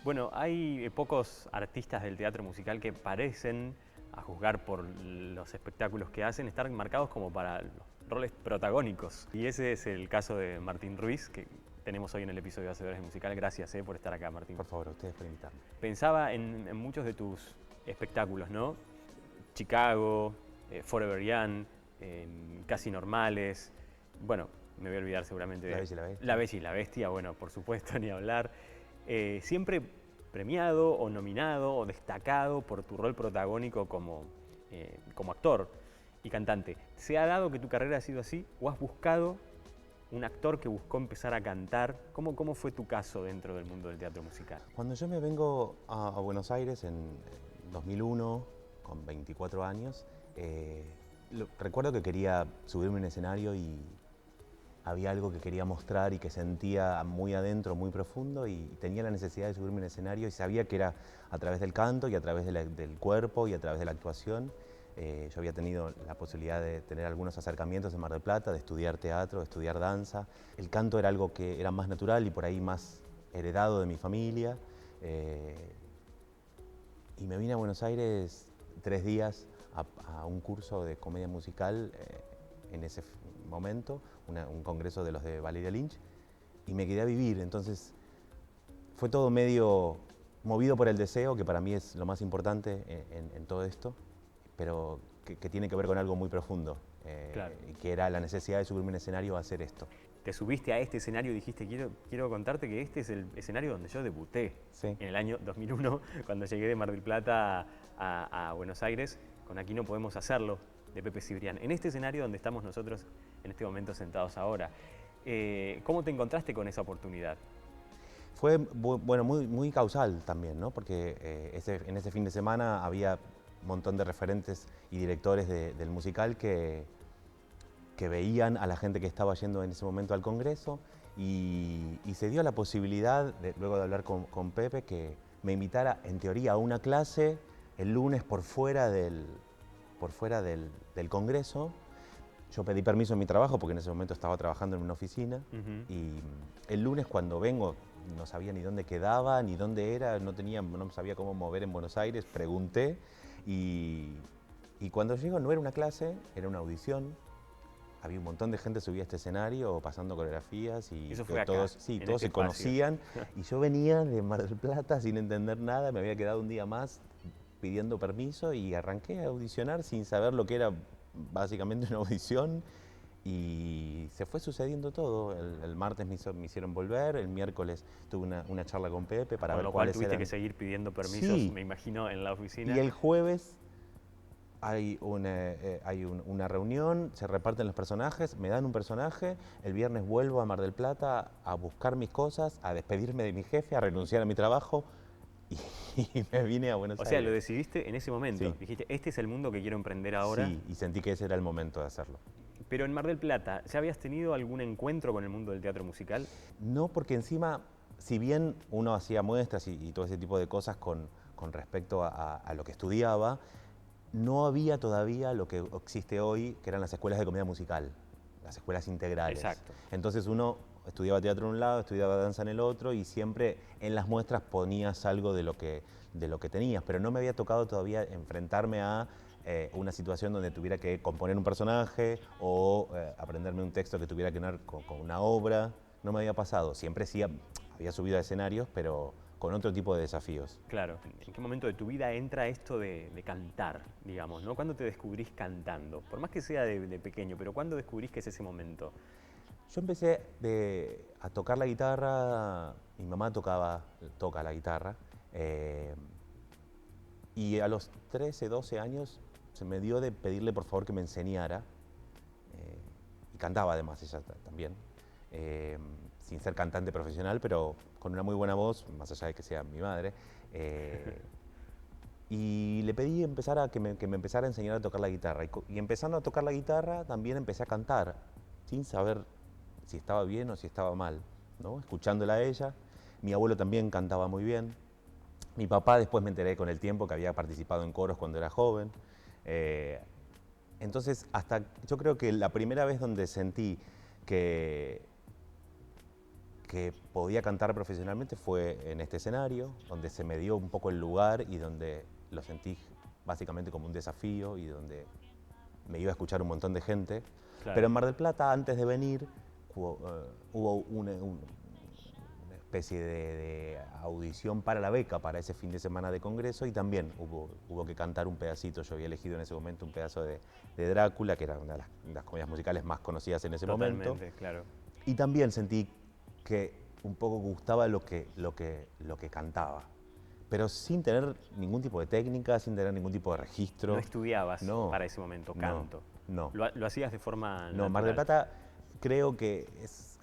Bueno, hay pocos artistas del teatro musical que parecen, a juzgar por los espectáculos que hacen, estar marcados como para los roles protagónicos. Y ese es el caso de Martín Ruiz, que tenemos hoy en el episodio de Hacedores de Musical. Gracias por estar acá, Martín. Por favor, a ustedes por invitarme. Pensaba en muchos de tus espectáculos, ¿no? Chicago, Forever Young, Casi Normales. Bueno, me voy a olvidar seguramente de La Bella y la Bestia. La Bella y la Bestia, bueno, por supuesto, ni hablar. Siempre premiado o nominado o destacado por tu rol protagónico como actor y cantante. ¿Se ha dado que tu carrera ha sido así o has buscado un actor que buscó empezar a cantar? ¿Cómo fue tu caso dentro del mundo del teatro musical? Cuando yo me vengo a Buenos Aires en 2001, con 24 años, recuerdo que quería subirme a un escenario y había algo que quería mostrar y que sentía muy adentro, muy profundo, y tenía la necesidad de subirme a un escenario y sabía que era a través del canto y a través del cuerpo y a través de la actuación. Yo había tenido la posibilidad de tener algunos acercamientos en Mar del Plata, de estudiar teatro, de estudiar danza. El canto era algo que era más natural y por ahí más heredado de mi familia. Y me vine a Buenos Aires 3 días a un curso de comedia musical en ese momento, un congreso de los de Valeria Lynch, y me quedé a vivir. Entonces fue todo medio movido por el deseo, que para mí es lo más importante en todo esto, pero que tiene que ver con algo muy profundo, Claro. que era la necesidad de subirme a un escenario a hacer esto. Te subiste a este escenario y dijiste, quiero contarte que este es el escenario donde yo debuté, Sí. en el año 2001, cuando llegué de Mar del Plata a Buenos Aires, con Aquí no podemos hacerlo, de Pepe Cibrián. En este escenario donde estamos nosotros en este momento sentados ahora. ¿Cómo te encontraste con esa oportunidad? Fue bueno, muy causal también, ¿no? Porque en ese fin de semana había un montón de referentes y directores del musical que veían a la gente que estaba yendo en ese momento al Congreso y se dio la posibilidad, luego de hablar con Pepe, que me invitara en teoría a una clase el lunes por fuera del Congreso. Yo pedí permiso en mi trabajo porque en ese momento estaba trabajando en una oficina. Y el lunes cuando vengo no sabía ni dónde quedaba, ni dónde era, no sabía cómo mover en Buenos Aires, pregunté y cuando llego no era una clase, era una audición. Había un montón de gente subida a este escenario pasando coreografías y Eso fue acá, todos en se este espacio. conocían. Y yo venía de Mar del Plata sin entender nada, me había quedado un día más pidiendo permiso y arranqué a audicionar sin saber lo que era básicamente una audición. Y se fue sucediendo todo. El martes me hicieron volver, el miércoles tuve una charla con Pepe para ver Con lo cual cuáles tuviste eran. que seguir pidiendo permisos, Sí. me imagino, en la oficina. Y el jueves hay una reunión, se reparten los personajes, me dan un personaje, el viernes vuelvo a Mar del Plata a buscar mis cosas, a despedirme de mi jefe, a renunciar a mi trabajo y me vine a Buenos O Aires. sea, lo decidiste en ese momento. Sí. Dijiste, este es el mundo que quiero emprender ahora. Sí, y sentí que ese era el momento de hacerlo. Pero en Mar del Plata, ¿ya habías tenido algún encuentro con el mundo del teatro musical? No, porque encima, si bien uno hacía muestras y todo ese tipo de cosas con respecto a lo que estudiaba, no había todavía lo que existe hoy, que eran las escuelas de comedia musical, las escuelas integrales. Exacto. Entonces uno estudiaba teatro en un lado, estudiaba danza en el otro y siempre en las muestras ponías algo de lo que tenías, pero no me había tocado todavía enfrentarme a una situación donde tuviera que componer un personaje o aprenderme un texto que tuviera que ver con una obra. No me había pasado. Siempre sí había subido a escenarios, pero con otro tipo de desafíos. Claro. ¿En qué momento de tu vida entra esto de cantar, digamos, ¿no? ¿Cuándo te descubrís cantando? Por más que sea de pequeño, pero ¿cuándo descubrís que es ese momento? Yo empecé a tocar la guitarra, mi mamá toca la guitarra, y a los 13, 12 años se me dio de pedirle por favor que me enseñara, y cantaba además ella también, sin ser cantante profesional, pero con una muy buena voz, más allá de que sea mi madre. Y le pedí que me empezara a enseñar a tocar la guitarra. Y empezando a tocar la guitarra, también empecé a cantar, sin saber si estaba bien o si estaba mal, ¿no? Escuchándola a ella. Mi abuelo también cantaba muy bien. Mi papá, después me enteré con el tiempo que había participado en coros cuando era joven. Entonces, yo creo que la primera vez donde sentí que que podía cantar profesionalmente fue en este escenario, donde se me dio un poco el lugar y donde lo sentí básicamente como un desafío y donde me iba a escuchar un montón de gente. Claro. Pero en Mar del Plata, antes de venir, hubo una especie de audición para la beca para ese fin de semana de congreso y también hubo que cantar un pedacito. Yo había elegido en ese momento un pedazo de Drácula, que era una de las comedias musicales más conocidas en ese momento. Totalmente, claro. Y también sentí que un poco gustaba lo que cantaba, pero sin tener ningún tipo de técnica, sin tener ningún tipo de registro. No estudiabas No, para ese momento canto. No. Lo hacías de forma No, natural. Mar del Plata creo que es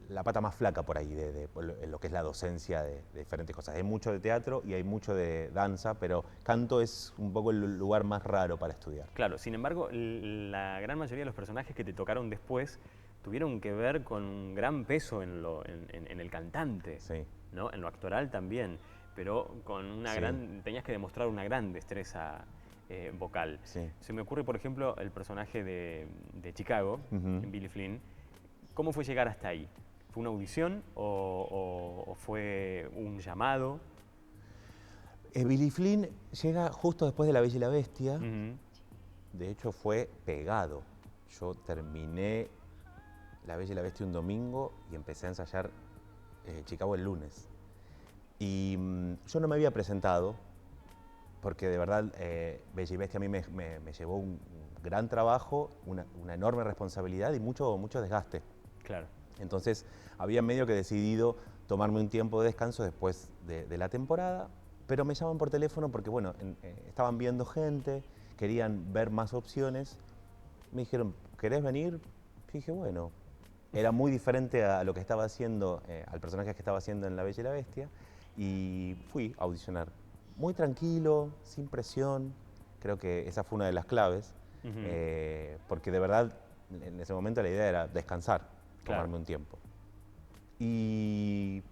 la pata más flaca por ahí de lo que es la docencia de diferentes cosas. Hay mucho de teatro y hay mucho de danza, pero canto es un poco el lugar más raro para estudiar. Claro, sin embargo, la gran mayoría de los personajes que te tocaron después tuvieron que ver con un gran peso en el cantante, Sí. ¿no? En lo actoral también, pero con una Sí. tenías que demostrar una gran destreza vocal. Sí. Se me ocurre, por ejemplo, el personaje de Chicago, en Billy Flynn. ¿Cómo fue llegar hasta ahí? ¿Fue una audición o fue un llamado? Billy Flynn llega justo después de La Bella y la Bestia. Ujú. De hecho, fue pegado. Yo terminé La Bella y la Bestia un domingo y empecé a ensayar Chicago el lunes. Y yo no me había presentado, porque de verdad Bella y Bestia a mí me llevó un gran trabajo, una enorme responsabilidad y mucho desgaste. Claro. Entonces había medio que decidido tomarme un tiempo de descanso después de la temporada, pero me llaman por teléfono porque bueno, estaban viendo gente, querían ver más opciones. Me dijeron, ¿querés venir? Y dije, bueno. Era muy diferente a lo que estaba haciendo, al personaje que estaba haciendo en La Bella y la Bestia, y fui a audicionar. Muy tranquilo, sin presión, creo que esa fue una de las claves, porque de verdad en ese momento la idea era descansar, Claro. tomarme un tiempo. Y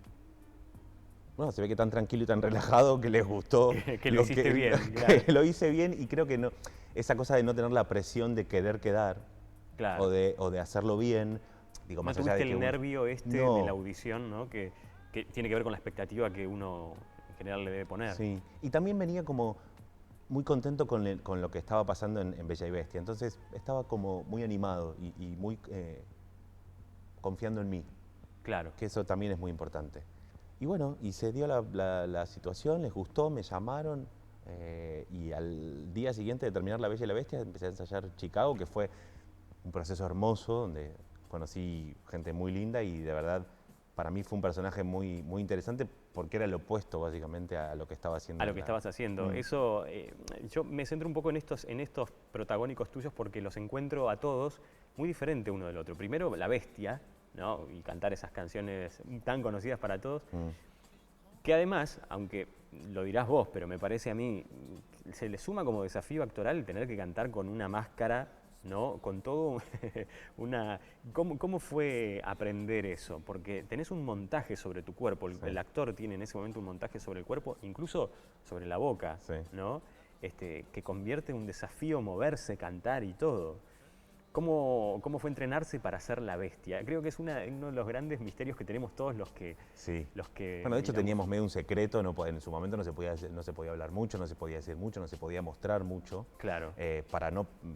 bueno, se ve que tan tranquilo y tan relajado que les gustó. Que lo hiciste bien, claro. Que lo hice bien y creo que no, esa cosa de no tener la presión de querer quedar Claro. o de hacerlo bien. Digo, No más allá tuviste de que el nervio de No. la audición, ¿no? Que tiene que ver con la expectativa que uno en general le debe poner. Sí, y también venía como muy contento con lo que estaba pasando en Bella y Bestia, entonces estaba como muy animado y muy confiando en mí, Claro. que eso también es muy importante. Y bueno, y se dio la situación, les gustó, me llamaron y al día siguiente de terminar La Bella y la Bestia empecé a ensayar Chicago, que fue un proceso hermoso donde conocí gente muy linda y de verdad para mí fue un personaje muy interesante porque era el opuesto básicamente a lo que estaba haciendo. A lo que estabas haciendo. Eso, yo me centro un poco en estos protagónicos tuyos porque los encuentro a todos muy diferente uno del otro. Primero, la bestia, ¿no? Y cantar esas canciones tan conocidas para todos. Que además, aunque lo dirás vos, pero me parece a mí, se le suma como desafío actoral tener que cantar con una máscara, ¿no? Con todo una... ¿Cómo fue aprender eso? Porque tenés un montaje sobre tu cuerpo, el actor tiene en ese momento un montaje sobre el cuerpo, incluso sobre la boca, ¿no? Que convierte en un desafío moverse, cantar y todo. ¿Cómo fue entrenarse para ser la bestia? Creo que es uno de los grandes misterios que tenemos todos los que... Sí. Bueno, de hecho teníamos medio un secreto, en su momento no se podía hablar mucho, no se podía decir mucho, no se podía mostrar mucho. Claro.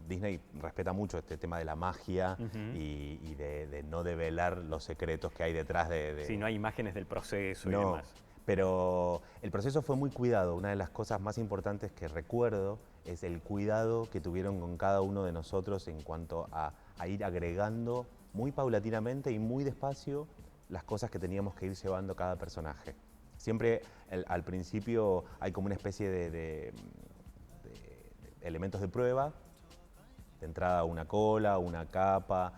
Disney respeta mucho este tema de la magia y de no develar los secretos que hay detrás de... Sí, no hay imágenes del proceso y demás. Pero el proceso fue muy cuidado. Una de las cosas más importantes que recuerdo es el cuidado que tuvieron con cada uno de nosotros en cuanto a ir agregando muy paulatinamente y muy despacio las cosas que teníamos que ir llevando cada personaje. Siempre al principio hay como una especie de elementos de prueba, de entrada una cola, una capa,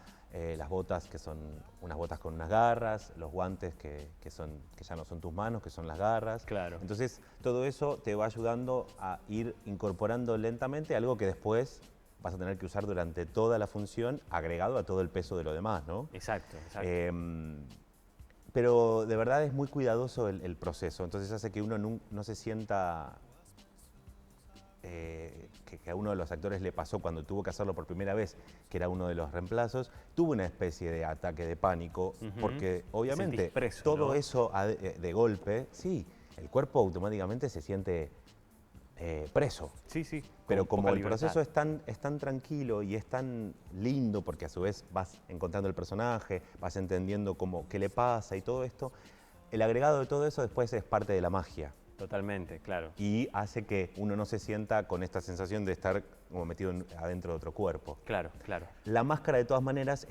las botas que son unas botas con unas garras, los guantes que ya no son tus manos, que son las garras. Claro. Entonces todo eso te va ayudando a ir incorporando lentamente algo que después vas a tener que usar durante toda la función, agregado a todo el peso de lo demás, ¿no? Exacto. Pero de verdad es muy cuidadoso el proceso, entonces hace que uno no se sienta que que a uno de los actores le pasó cuando tuvo que hacerlo por primera vez, que era uno de los reemplazos, tuvo una especie de ataque de pánico, porque obviamente preso, todo ¿no? eso de golpe, sí, el cuerpo automáticamente se siente preso. Sí, sí. Pero con como poca el proceso libertad. es tan tranquilo y es tan lindo, porque a su vez vas encontrando el personaje, vas entendiendo qué le pasa y todo esto, el agregado de todo eso después es parte de la magia. Totalmente, claro. Y hace que uno no se sienta con esta sensación de estar como metido adentro de otro cuerpo. Claro, claro. La máscara, de todas maneras,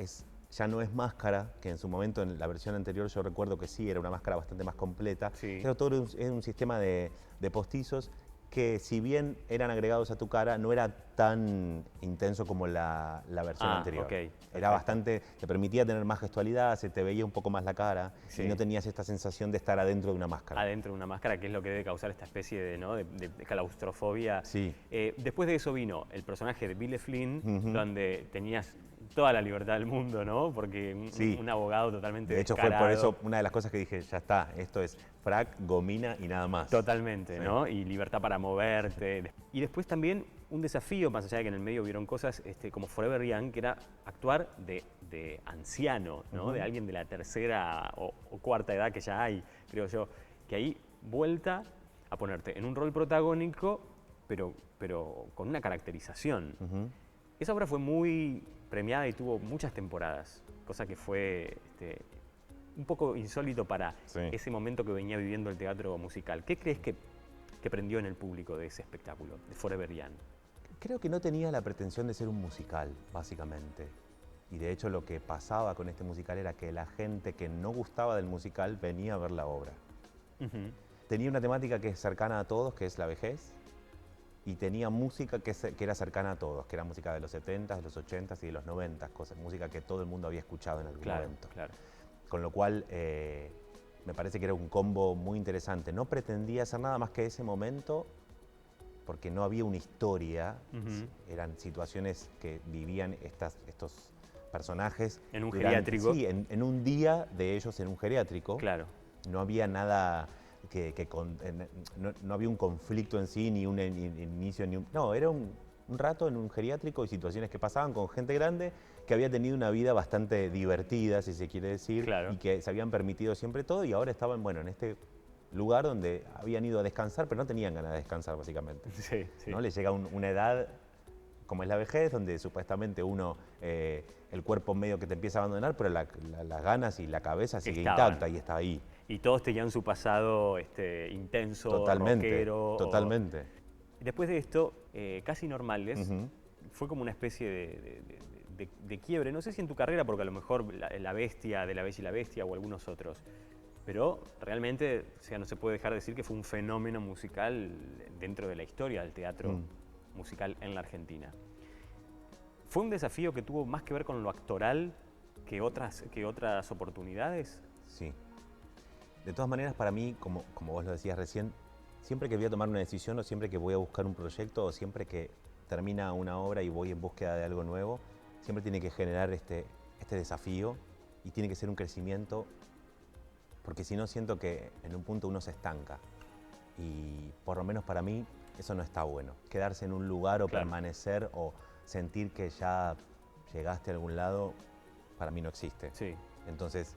ya no es máscara, que en su momento, en la versión anterior, yo recuerdo que sí, era una máscara bastante más completa. Sí. Pero todo era un sistema de postizos que, si bien eran agregados a tu cara, no era tan intenso como la versión anterior. Ok, Era perfecto. bastante, te permitía tener más gestualidad, se te veía un poco más la cara, Sí. y no tenías esta sensación de estar adentro de una máscara. Adentro de una máscara, que es lo que debe causar esta especie de, ¿no? de claustrofobia. Sí. Después de eso vino el personaje de Bill Flynn, Ujú. donde tenías toda la libertad del mundo, ¿no? Porque Sí. un abogado totalmente De hecho, fue por descarado. eso una de las cosas que dije, ya está, esto es frac, gomina y nada más. Totalmente, Sí. ¿no? Y libertad para moverte. Y después también un desafío, más allá de que en el medio vieron cosas como Forever Young, que era actuar de anciano, ¿no? De alguien de la tercera o cuarta edad que ya hay, creo yo. Que ahí vuelta a ponerte en un rol protagónico, pero con una caracterización. Esa obra fue muy premiada y tuvo muchas temporadas, cosa que fue un poco insólito para Sí. ese momento que venía viviendo el teatro musical. ¿Qué crees que prendió en el público de ese espectáculo, de Forever Young? Creo que no tenía la pretensión de ser un musical, básicamente. Y de hecho lo que pasaba con este musical era que la gente que no gustaba del musical venía a ver la obra. Tenía una temática que es cercana a todos, que es la vejez, y tenía música que era cercana a todos, que era música de los 70s, de los 80s y de los 90s, música que todo el mundo había escuchado en algún momento. Claro. Con lo cual, me parece que era un combo muy interesante. No pretendía hacer nada más que ese momento, porque no había una historia, eran situaciones que vivían estos personajes. En un geriátrico. Sí, en un día de ellos en un geriátrico. Claro. No había nada no había un conflicto en sí, ni un inicio, no, era un rato en un geriátrico y situaciones que pasaban con gente grande que había tenido una vida bastante divertida, si se quiere decir, Claro. y que se habían permitido siempre todo, y ahora estaban, bueno, en este lugar donde habían ido a descansar, pero no tenían ganas de descansar, básicamente. Sí, sí. ¿No? Les llega una edad, como es la vejez, donde supuestamente uno, el cuerpo medio que te empieza a abandonar, pero las ganas y la cabeza sigue intacta y está ahí. Y todos tenían su pasado intenso, Totalmente, rockero. totalmente. Después de esto, Casi Normales, fue como una especie de quiebre. No sé si en tu carrera, porque a lo mejor La Bestia, de La Bella y la Bestia o algunos otros, pero realmente, o sea, no se puede dejar de decir que fue un fenómeno musical dentro de la historia del teatro musical en la Argentina. ¿Fue un desafío que tuvo más que ver con lo actoral que otras oportunidades? Sí. De todas maneras, para mí, como vos lo decías recién, siempre que voy a tomar una decisión o siempre que voy a buscar un proyecto o siempre que termina una obra y voy en búsqueda de algo nuevo, siempre tiene que generar este desafío y tiene que ser un crecimiento, porque si no siento que en un punto uno se estanca. Y por lo menos para mí eso no está bueno. Quedarse en un lugar o permanecer o sentir que ya llegaste a algún lado, para mí no existe. Sí. Entonces,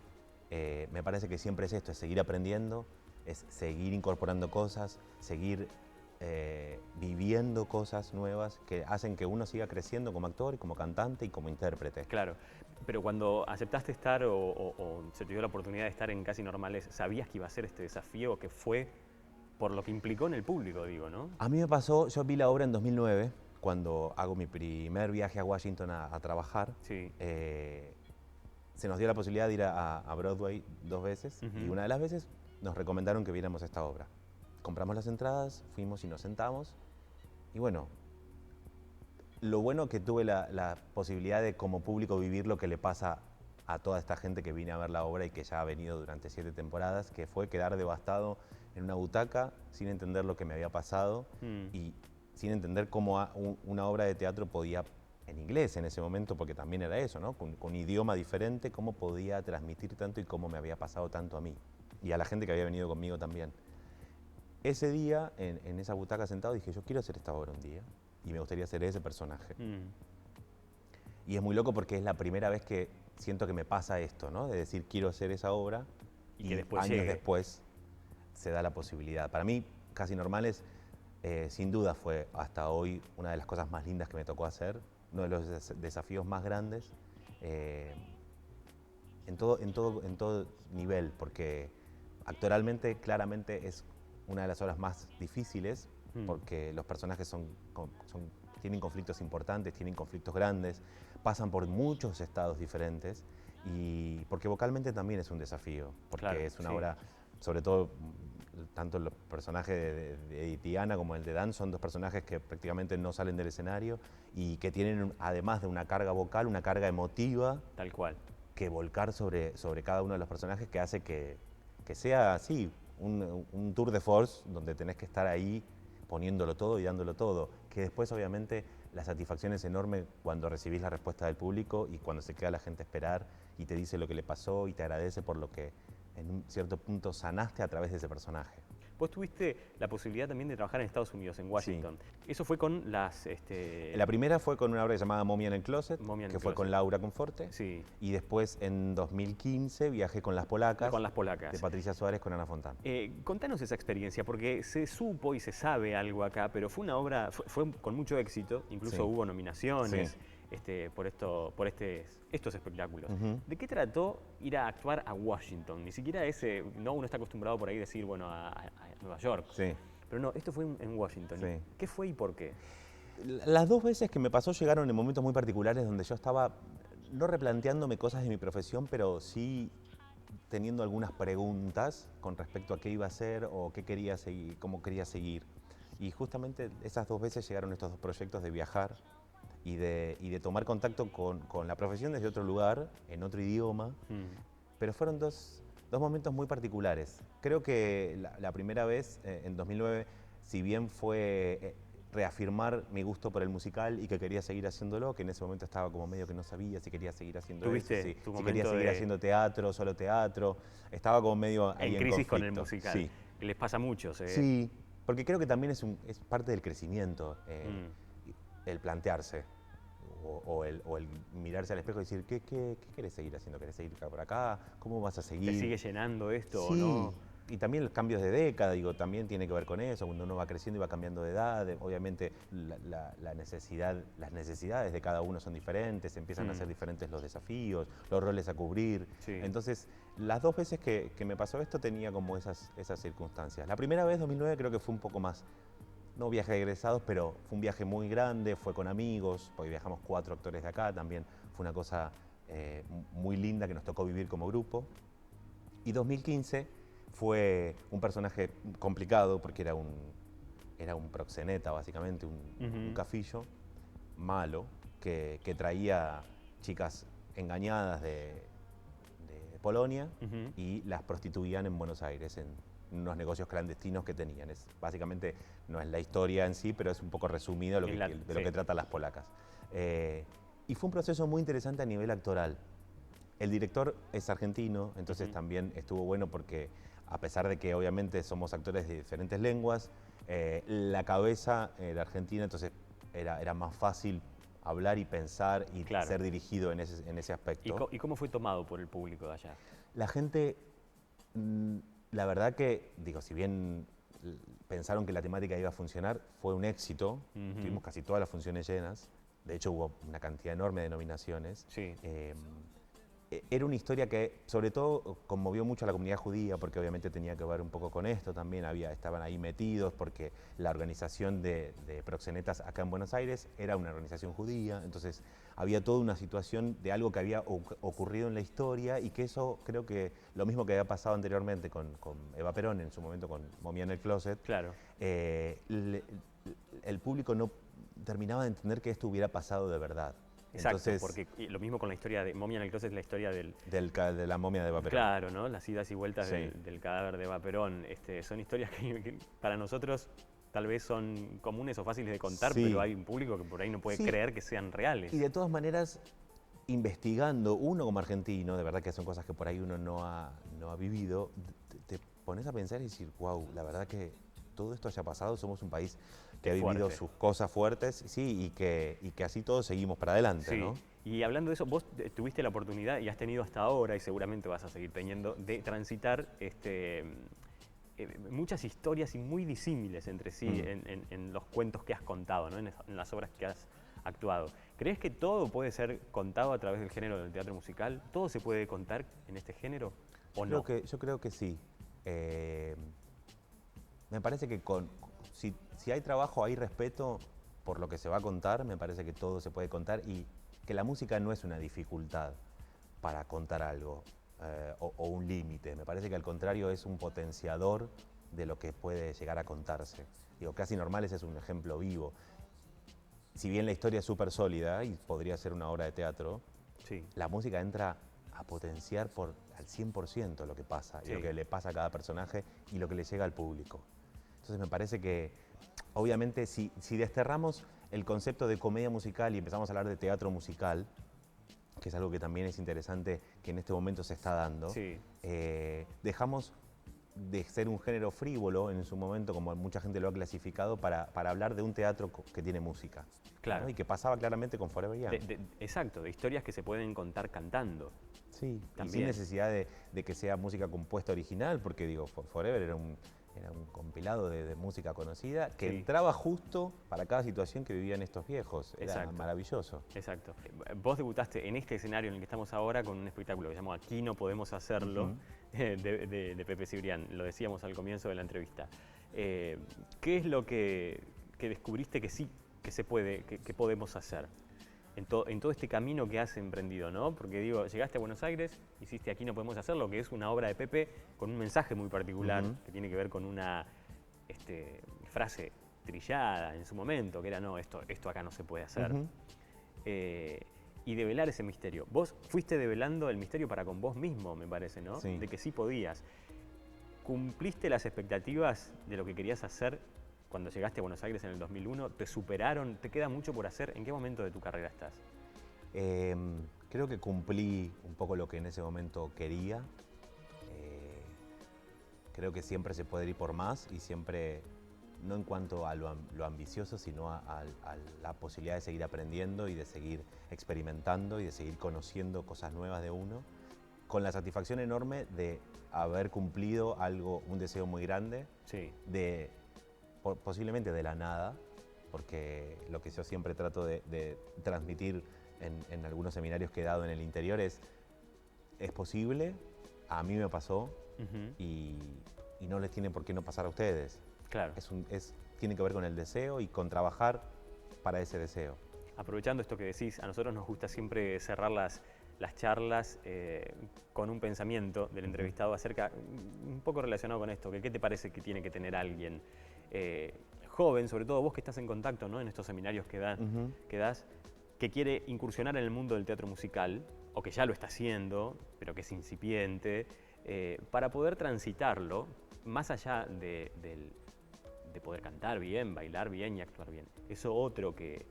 me parece que siempre es esto, es seguir aprendiendo, es seguir incorporando cosas, seguir viviendo cosas nuevas que hacen que uno siga creciendo como actor y como cantante y como intérprete. Claro, pero cuando aceptaste estar o se te dio la oportunidad de estar en Casi Normales, ¿sabías que iba a ser este desafío que fue por lo que implicó en el público, digo, ¿no? A mí me pasó, yo vi la obra en 2009, cuando hago mi primer viaje a Washington a trabajar. Sí. Se nos dio la posibilidad de ir a Broadway 2 veces y una de las veces nos recomendaron que viéramos esta obra. Compramos las entradas, fuimos y nos sentamos y bueno, lo bueno que tuve la posibilidad de como público vivir lo que le pasa a toda esta gente que viene a ver la obra y que ya ha venido durante 7 temporadas, que fue quedar devastado en una butaca sin entender lo que me había pasado y sin entender cómo una obra de teatro podía, en inglés en ese momento, porque también era eso, ¿no? Con idioma diferente, cómo podía transmitir tanto y cómo me había pasado tanto a mí y a la gente que había venido conmigo también. Ese día, en esa butaca sentado, dije, yo quiero hacer esta obra un día. y me gustaría ser ese personaje. Mm. Y es muy loco porque es la primera vez que siento que me pasa esto, ¿no? De decir, quiero hacer esa obra Y que después años llegue. después se da la posibilidad. Para mí, Casi Normales, sin duda fue hasta hoy una de las cosas más lindas que me tocó hacer, uno de los desafíos más grandes, en todo nivel, porque actoralmente claramente es una de las obras más difíciles, porque los personajes tienen conflictos importantes, tienen conflictos grandes, pasan por muchos estados diferentes, y porque vocalmente también es un desafío, porque Claro, es una sí. obra, sobre todo, tanto los personajes de Edith y Ana como el de Dan son dos personajes que prácticamente no salen del escenario y que tienen, además de una carga vocal, una carga emotiva Tal cual. que volcar sobre cada uno de los personajes, que hace que sea así, un tour de force donde tenés que estar ahí poniéndolo todo y dándolo todo, que después obviamente la satisfacción es enorme cuando recibís la respuesta del público y cuando se queda la gente a esperar y te dice lo que le pasó y te agradece por lo que en un cierto punto sanaste a través de ese personaje. Vos tuviste la posibilidad también de trabajar en Estados Unidos, en Washington. Eso fue con las... La primera fue con una obra llamada Momia en el Closet, Momia en que el fue Closet. con Laura Conforte. Sí. Y después, en 2015, viajé con Las Polacas. Con Las Polacas. De Patricia Suárez con Ana Fontán. Contanos esa experiencia, porque se supo y se sabe algo acá, pero fue una obra, fue con mucho éxito, incluso Sí. hubo nominaciones Sí. por estos espectáculos. ¿De qué trató ir a actuar a Washington? Ni siquiera no, uno está acostumbrado por ahí a decir, bueno, a Nueva York. Sí. Pero no, esto fue en Washington. Sí. ¿Qué fue y por qué? Las dos veces que me pasó llegaron en momentos muy particulares donde yo estaba no replanteándome cosas de mi profesión, pero sí teniendo algunas preguntas con respecto a qué iba a hacer o qué quería seguir, cómo quería seguir. Y justamente esas dos veces llegaron estos dos proyectos de viajar y de tomar contacto con la profesión desde otro lugar, en otro idioma, pero fueron dos momentos muy particulares. Creo que la primera vez, en 2009, si bien fue reafirmar mi gusto por el musical y que quería seguir haciéndolo, que en ese momento estaba como medio que no sabía si quería seguir haciendo ¿Tuviste eso, tu si quería momento seguir haciendo teatro, solo teatro, estaba como medio ahí en en crisis conflicto. con el musical? Sí. Que les pasa a muchos. Sí, porque creo que también es parte del crecimiento, el plantearse o el mirarse al espejo y decir, ¿qué querés seguir haciendo? ¿Querés seguir por acá? ¿Cómo vas a seguir? ¿Te sigue llenando esto Sí. o no? Y también los cambios de década, digo, también tiene que ver con eso, cuando uno va creciendo y va cambiando de edad, obviamente las necesidades de cada uno son diferentes, empiezan a ser diferentes los desafíos, los roles a cubrir. Sí. Entonces, las dos veces que me pasó esto tenía como esas circunstancias. La primera vez, 2009, creo que fue un poco más, no viaje de egresados, pero fue un viaje muy grande, fue con amigos, porque viajamos 4 actores de acá, también fue una cosa muy linda que nos tocó vivir como grupo. Y 2015 fue un personaje complicado porque era un proxeneta, básicamente, un cafillo malo que traía chicas engañadas de Polonia y las prostituían en Buenos Aires, en unos negocios clandestinos que tenían. Básicamente no es la historia en sí, pero es un poco resumido de lo que tratan Las Polacas. Y fue un proceso muy interesante a nivel actoral. El director es argentino, entonces también estuvo bueno porque, a pesar de que obviamente somos actores de diferentes lenguas, la cabeza era argentina, entonces era más fácil hablar y pensar y ser dirigido en ese aspecto. ¿Y cómo fue tomado por el público de allá? La gente, la verdad que, digo, si bien pensaron que la temática iba a funcionar, fue un éxito. Tuvimos casi todas las funciones llenas. De hecho, hubo una cantidad enorme de nominaciones. Sí. Era una historia que, sobre todo, conmovió mucho a la comunidad judía, porque obviamente tenía que ver un poco con esto también. Estaban ahí metidos, porque la organización de proxenetas acá en Buenos Aires era una organización judía. Entonces, había toda una situación de algo que había ocurrido en la historia y que eso, creo que lo mismo que había pasado anteriormente con Eva Perón, en su momento con Momia en el Closet, el público no terminaba de entender que esto hubiera pasado de verdad. Exacto, entonces, porque lo mismo con la historia de Momia en el Closet, es la historia de la momia de Eva Perón. Claro, ¿no? Las idas y vueltas del cadáver de Eva Perón. Son historias que para nosotros tal vez son comunes o fáciles de contar, pero hay un público que por ahí no puede creer que sean reales. Y de todas maneras, investigando, uno como argentino, de verdad que son cosas que por ahí uno no ha vivido, te pones a pensar y decir, wow, la verdad que todo esto haya pasado, somos un país que Es ha vivido fuerte. sus cosas fuertes, sí, y que así todos seguimos para adelante, Sí. ¿no? Y hablando de eso, vos tuviste la oportunidad y has tenido hasta ahora, y seguramente vas a seguir teniendo, de transitar muchas historias y muy disímiles entre sí en los cuentos que has contado, ¿no? En las obras que has actuado. ¿Crees que todo puede ser contado a través del género del teatro musical? ¿Todo se puede contar en este género o no? Yo creo que sí. Eh, Me parece que si hay trabajo, hay respeto por lo que se va a contar, me parece que todo se puede contar y que la música no es una dificultad para contar algo o un límite. Me parece que al contrario es un potenciador de lo que puede llegar a contarse. Digo, Casi Normales es un ejemplo vivo. Si bien la historia es súper sólida y podría ser una obra de teatro, Sí. la música entra a potenciar al 100% lo que pasa y Sí. lo que le pasa a cada personaje y lo que le llega al público. Entonces me parece que, obviamente, si desterramos el concepto de comedia musical y empezamos a hablar de teatro musical, que es algo que también es interesante que en este momento se está dando, Sí. dejamos de ser un género frívolo en su momento, como mucha gente lo ha clasificado, para hablar de un teatro que tiene música. Claro. ¿no? Y que pasaba claramente con Forever Young. Exacto, de historias que se pueden contar cantando. Sí, y También. sin necesidad de que sea música compuesta original, porque digo, Forever era un compilado de música conocida que Sí. entraba justo para cada situación que vivían estos viejos. Era Exacto. maravilloso. Exacto. Vos debutaste en este escenario en el que estamos ahora con un espectáculo que se llama Aquí no podemos hacerlo, de Pepe Cibrián. Lo decíamos al comienzo de la entrevista. ¿Qué es lo que descubriste que sí, que se puede, que podemos hacer? En todo este camino que has emprendido, ¿no? Porque digo, llegaste a Buenos Aires, hiciste Aquí no podemos hacerlo, que es una obra de Pepe con un mensaje muy particular, que tiene que ver con una frase trillada en su momento, que era, no, esto acá no se puede hacer. Y develar ese misterio. Vos fuiste develando el misterio para con vos mismo, me parece, ¿no? Sí. De que sí podías. ¿Cumpliste las expectativas de lo que querías hacer cuando llegaste a Buenos Aires en el 2001? ¿Te superaron? ¿Te queda mucho por hacer? ¿En qué momento de tu carrera estás? Creo que cumplí un poco lo que en ese momento quería. Creo que siempre se puede ir por más y siempre, no en cuanto a lo ambicioso, sino a la posibilidad de seguir aprendiendo y de seguir experimentando y de seguir conociendo cosas nuevas de uno, con la satisfacción enorme de haber cumplido un deseo muy grande, Sí. posiblemente de la nada, porque lo que yo siempre trato de transmitir en algunos seminarios que he dado en el interior es posible, a mí me pasó, y no les tiene por qué no pasar a ustedes. Claro. Tiene que ver con el deseo y con trabajar para ese deseo. Aprovechando esto que decís, a nosotros nos gusta siempre cerrar las charlas con un pensamiento del entrevistado acerca, un poco relacionado con esto, que qué te parece que tiene que tener alguien joven, sobre todo vos que estás en contacto, ¿no? En estos seminarios que das, que quiere incursionar en el mundo del teatro musical, o que ya lo está haciendo, pero que es incipiente, para poder transitarlo, más allá de poder cantar bien, bailar bien y actuar bien. Eso otro que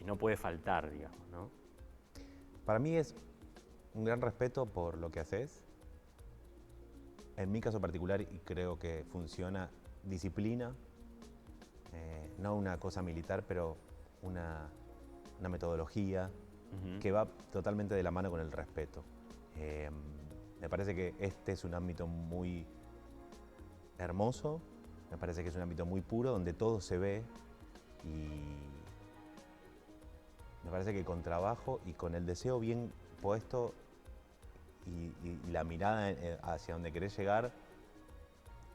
no puede faltar, digamos, ¿no? Para mí es un gran respeto por lo que haces. En mi caso particular, y creo que funciona, disciplina, no una cosa militar, pero una metodología que va totalmente de la mano con el respeto. Me parece que este es un ámbito muy hermoso, me parece que es un ámbito muy puro, donde todo se ve, y me parece que con trabajo y con el deseo bien puesto y la mirada hacia donde querés llegar,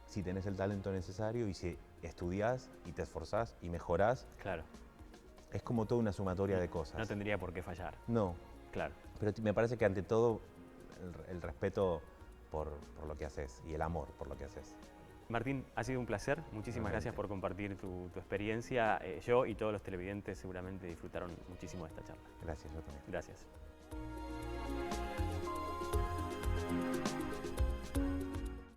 si tenés el talento necesario y si estudiás y te esforzás y mejorás, Claro. es como toda una sumatoria de cosas. No tendría por qué fallar. No, Claro. pero me parece que ante todo el respeto por lo que haces y el amor por lo que haces. Martín, ha sido un placer. Muchísimas Realmente. gracias por compartir tu experiencia. Yo y todos los televidentes seguramente disfrutaron muchísimo de esta charla. Gracias, yo también. Gracias.